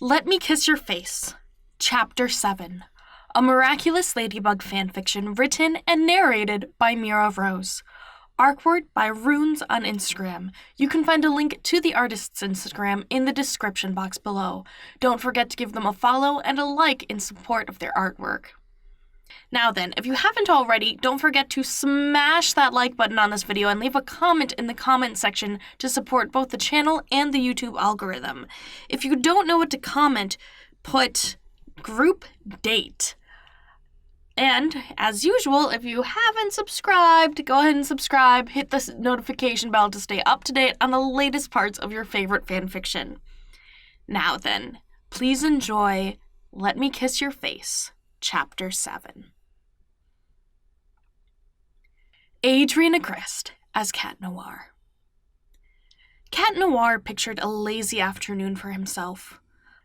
Let Me Kiss Your Face, Chapter 7, a Miraculous Ladybug Fanfiction written and narrated by Mira Rose. Artwork by Runes on Instagram. You can find a link to the artist's Instagram in the description box below. Don't forget to give them a follow and a like in support of their artwork. Now then, if you haven't already, don't forget to smash that like button on this video and leave a comment in the comment section to support both the channel and the YouTube algorithm. If you don't know what to comment, put group date. And, as usual, if you haven't subscribed, go ahead and subscribe, hit the notification bell to stay up to date on the latest parts of your favorite fanfiction. Now then, please enjoy Let Me Kiss Your Face, Chapter 7. Adrien Agreste as Cat Noir. Cat Noir pictured a lazy afternoon for himself,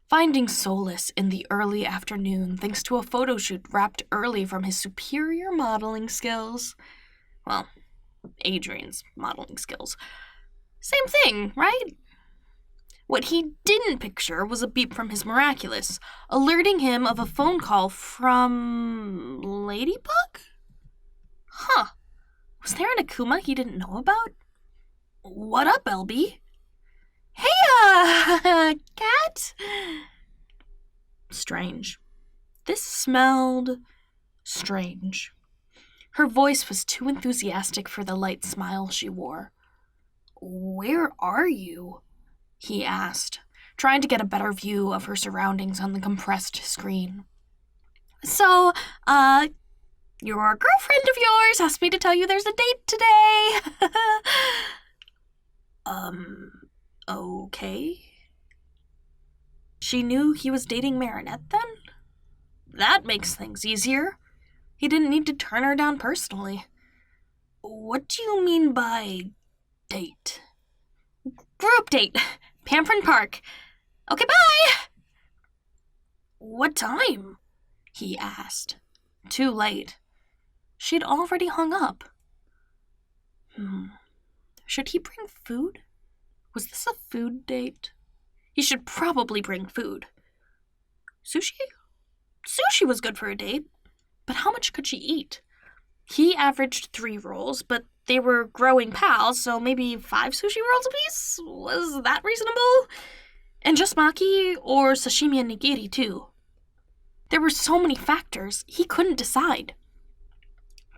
finding solace in the early afternoon thanks to a photo shoot wrapped early from his superior modeling skills. Well, Adrien's modeling skills. Same thing, right? What he didn't picture was a beep from his Miraculous, alerting him of a phone call from Ladybug? Huh. Was there an Akuma he didn't know about? What up, LB? Hey, cat? Strange. This smelled strange. Her voice was too enthusiastic for the light smile she wore. Where are you? He asked, trying to get a better view of her surroundings on the compressed screen. So, your girlfriend of yours asked me to tell you there's a date today. Okay. She knew he was dating Marinette then? That makes things easier. He didn't need to turn her down personally. What do you mean by date? Group date. Pamperin Park. Okay, bye! What time? He asked. Too late. She'd already hung up. Should he bring food? Was this a food date? He should probably bring food. Sushi? Sushi was good for a date. But how much could she eat? He averaged 3 rolls, but they were growing pals, so maybe 5 sushi rolls apiece? Was that reasonable? And just maki or sashimi and nigiri, too. There were so many factors, he couldn't decide.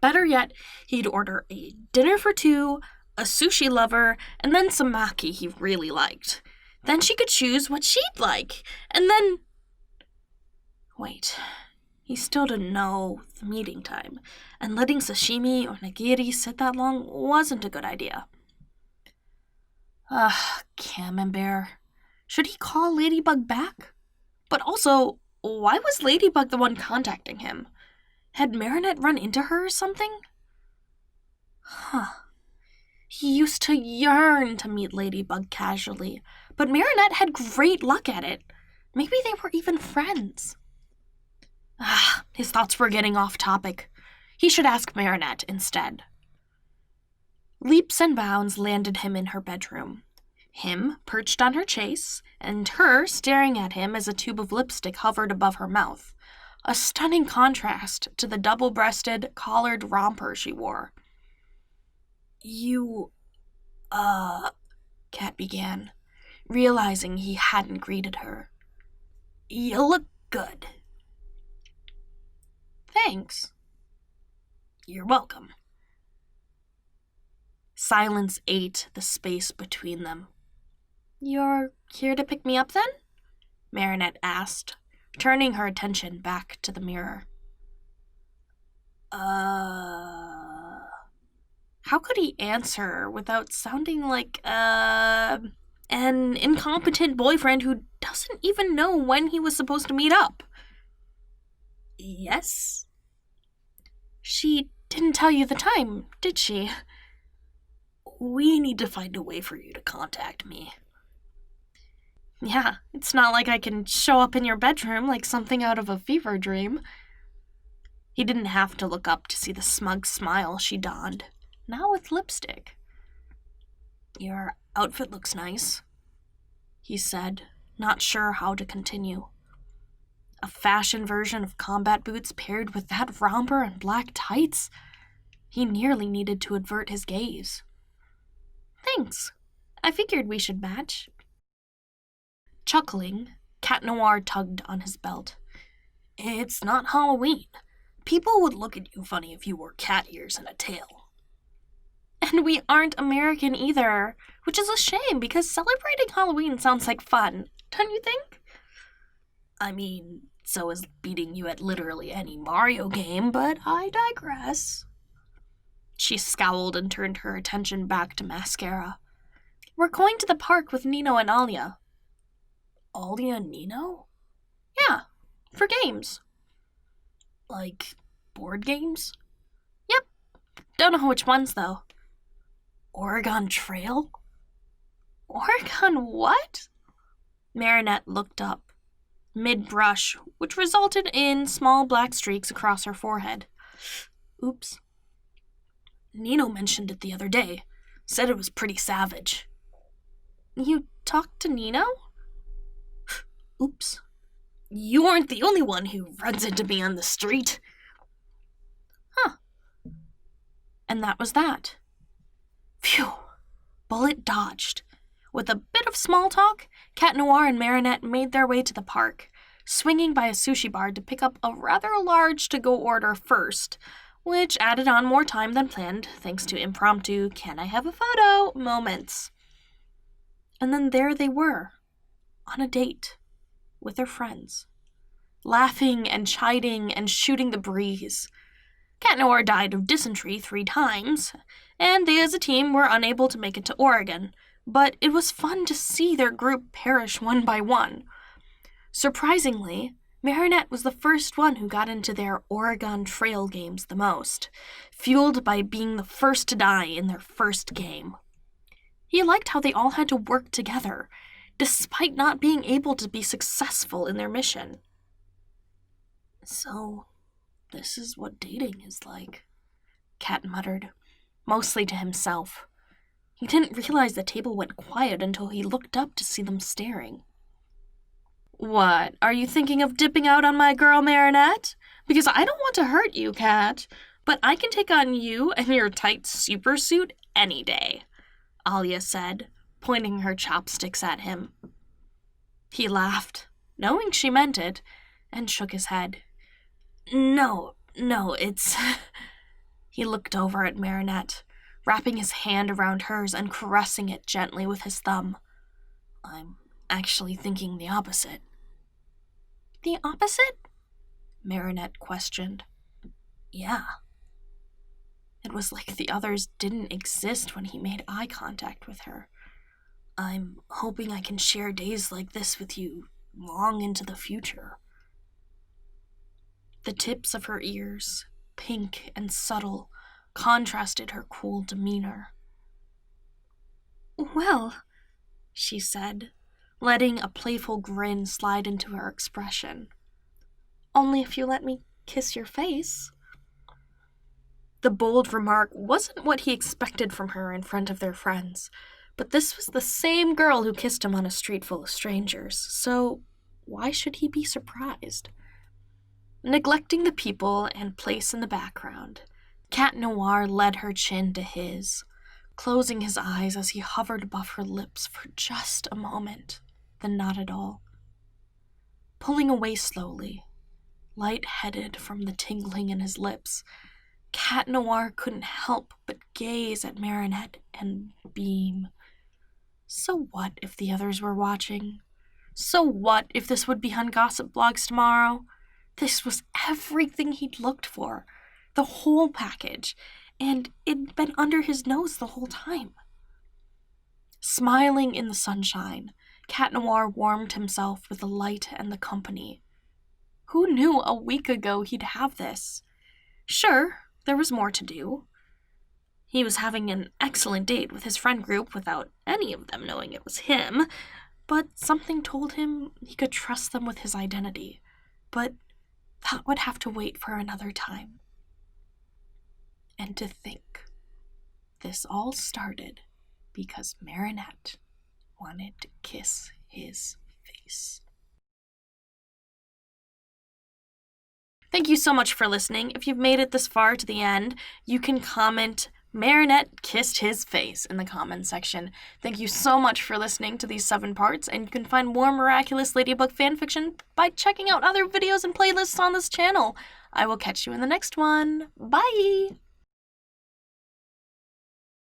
Better yet, he'd order a dinner for 2, a sushi lover, and then some maki he really liked. Then she could choose what she'd like, and then... Wait, he still didn't know the meeting time, and letting sashimi or nigiri sit that long wasn't a good idea. Camembert. Should he call Ladybug back? But also, why was Ladybug the one contacting him? Had Marinette run into her or something? He used to yearn to meet Ladybug casually, but Marinette had great luck at it. Maybe they were even friends. His thoughts were getting off topic. He should ask Marinette instead. Leaps and bounds landed him in her bedroom. Him perched on her chase, and her staring at him as a tube of lipstick hovered above her mouth. A stunning contrast to the double-breasted, collared romper she wore. You, Cat began, realizing he hadn't greeted her. You look good. Thanks. You're welcome. Silence ate the space between them. You're here to pick me up, then? Marinette asked, turning her attention back to the mirror. How could he answer without sounding like, an incompetent boyfriend who doesn't even know when he was supposed to meet up? Yes? She didn't tell you the time, did she? We need to find a way for you to contact me. Yeah, it's not like I can show up in your bedroom like something out of a fever dream. He didn't have to look up to see the smug smile she donned, now with lipstick. Your outfit looks nice, he said, not sure how to continue. A fashion version of combat boots paired with that romper and black tights? He nearly needed to avert his gaze. Thanks. I figured we should match. Chuckling, Cat Noir tugged on his belt. It's not Halloween. People would look at you funny if you wore cat ears and a tail. And we aren't American either, which is a shame because celebrating Halloween sounds like fun, don't you think? I mean, so is beating you at literally any Mario game, but I digress. She scowled and turned her attention back to mascara. We're going to the park with Nino and Alia. Alia and Nino? Yeah, for games. Like, board games? Yep. Don't know which ones, though. Oregon Trail? Oregon what? Marinette looked up, mid-brush, which resulted in small black streaks across her forehead. Oops. Nino mentioned it the other day. Said it was pretty savage. You talked to Nino? Oops. You aren't the only one who runs into me on the street. Huh. And that was that. Phew. Bullet dodged. With a bit of small talk, Cat Noir and Marinette made their way to the park, swinging by a sushi bar to pick up a rather large to-go order first, which added on more time than planned thanks to impromptu can I have a photo moments. And then there they were, on a date, with their friends, laughing and chiding and shooting the breeze. Cat Noir died of dysentery 3 times, and they as a team were unable to make it to Oregon, but it was fun to see their group perish one by one. Surprisingly, Marinette was the first one who got into their Oregon Trail games the most, fueled by being the first to die in their first game. He liked how they all had to work together, despite not being able to be successful in their mission. So, this is what dating is like, Cat muttered, mostly to himself. He didn't realize the table went quiet until he looked up to see them staring. What, are you thinking of dipping out on my girl Marinette? Because I don't want to hurt you, Cat, but I can take on you and your tight supersuit any day, Alia said, pointing her chopsticks at him. He laughed, knowing she meant it, and shook his head. No, it's... He looked over at Marinette, wrapping his hand around hers and caressing it gently with his thumb. I'm actually thinking the opposite. The opposite? Marinette questioned. Yeah. It was like the others didn't exist when he made eye contact with her. I'm hoping I can share days like this with you long into the future. The tips of her ears, pink and subtle, contrasted her cool demeanor. Well, she said, letting a playful grin slide into her expression. Only if you let me kiss your face. The bold remark wasn't what he expected from her in front of their friends, but this was the same girl who kissed him on a street full of strangers, so why should he be surprised? Neglecting the people and place in the background, Cat Noir led her chin to his, closing his eyes as he hovered above her lips for just a moment, then not at all. Pulling away slowly, light-headed from the tingling in his lips, Cat Noir couldn't help but gaze at Marinette and beam. So what if the others were watching? So what if this would be on gossip blogs tomorrow? This was everything he'd looked for, the whole package, and it'd been under his nose the whole time. Smiling in the sunshine, Cat Noir warmed himself with the light and the company. Who knew a week ago he'd have this? Sure, there was more to do. He was having an excellent date with his friend group without any of them knowing it was him, but something told him he could trust them with his identity. But that would have to wait for another time. And to think, this all started because Marinette wanted to kiss his face. Thank you so much for listening. If you've made it this far to the end, you can comment Marinette kissed his face in the comments section. Thank you so much for listening to these 7 parts, and you can find more Miraculous Ladybug fanfiction by checking out other videos and playlists on this channel. I will catch you in the next one. Bye!